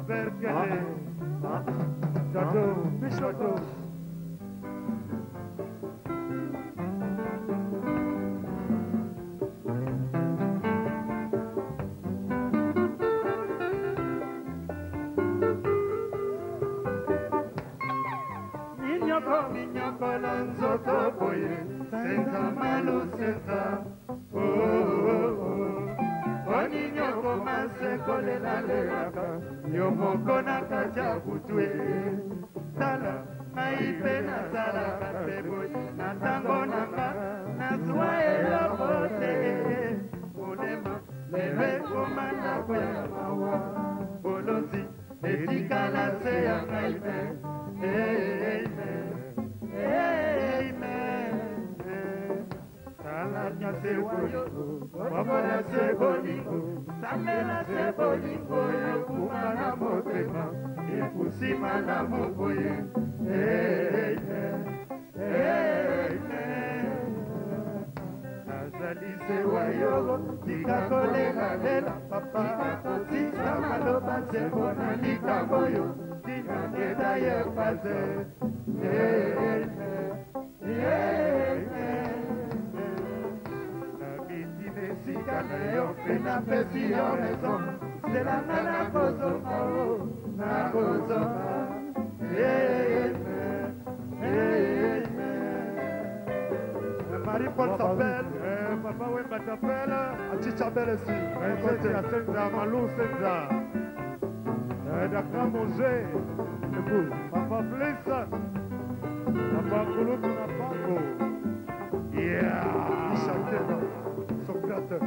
Berkeley, Jado, Bishado. Minyoko lanzoto boye, senza malu senza. Oninyoko maseko lela lelaka, yomoko nakaja butwe. Tala, maipe na sala kateboy, natango nanga, nazwa elokote. Mulema, lewe kumana kwa mawa, bolozi, etikala se ya ngaipe. Salanya se bolingo, wabona se bolingo, samela se bolingo, yokumana motema, epusima na moboye. Nazali se wayogo, tika kolela lela papa, sisa maloba se bona likaboyo, tika neda ye paze. Pena pesi yo maison, c'est la nana kozoka o, na kozoka. Marie-Paul s'appelle, Papa Wemba t'appelle, Achi t'appelle ici. C'est la Senza, Malou Senza. Dakar manger, Papa Blessa, Papa Koulouk Napango. Yeah, Ishakel, Socrates.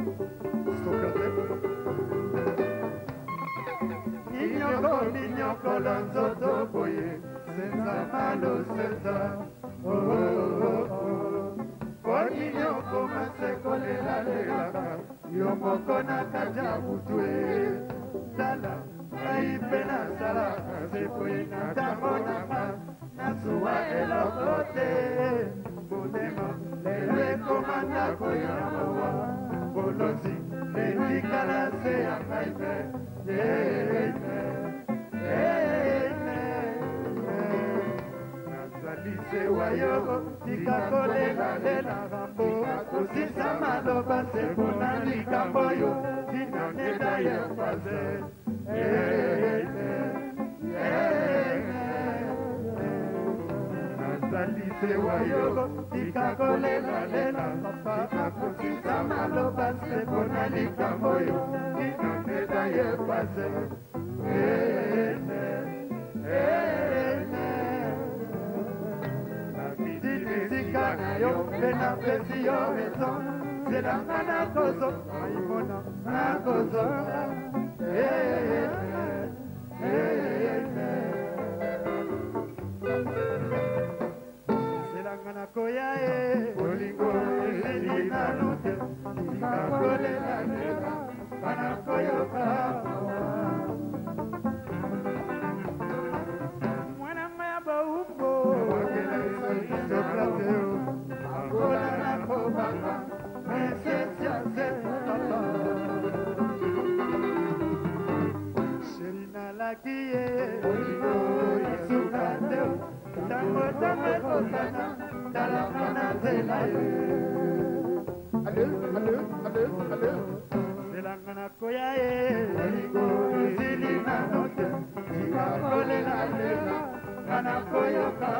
Minyoko lanzoto boye, senza malo senza. Oninyoko maseko lela lelaka, yomoko nakaja butwe. Tala, aipe na sala, sepoye na tango nanga, nasuwa elokote. Bonema, lewe komanda koya mawa, bolozi, etikala se ya ngaipe. Nazali se wayogo, tika kolela lela rambo, kosisa maloba se bona likambo yo, tina neda ye faze. Nazali se wayogo, tika kolela lela papa, kosisa maloba se bona likambo yo, tina neda ye faze. Pena pesi yo maison, c'est la nana kozo, maimona na kozo. C'est la nana koya bolingo elina lute, tika kole la nena, kana koyoka. Mwana maya baumbo, wakela isoli Socrates. Sherina lakiye, oligo isukateo, tango tango kosana, talamana zelaye. Selangana koyaye, oligo isilina note, tika kole la lela, kana koyoka.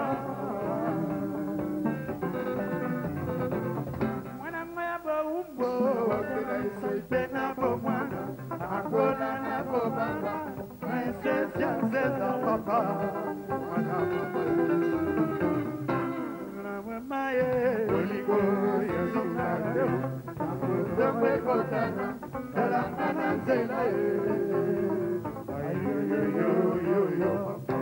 Pena bomwana, akola na bobanga, princesse Zeza papa, mwana mama ye, oligo yesuka deo, akoze kotana, talangana zela ye, ayo yo yo yo papa.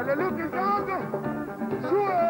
le look is on. Sure.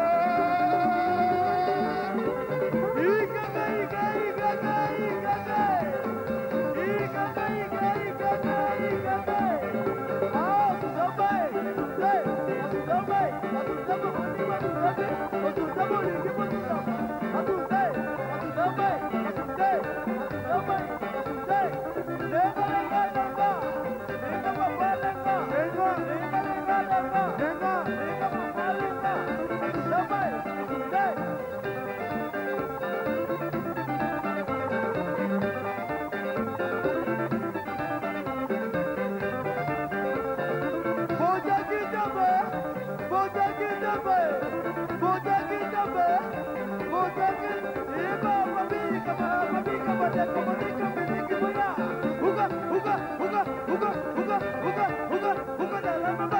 Uga,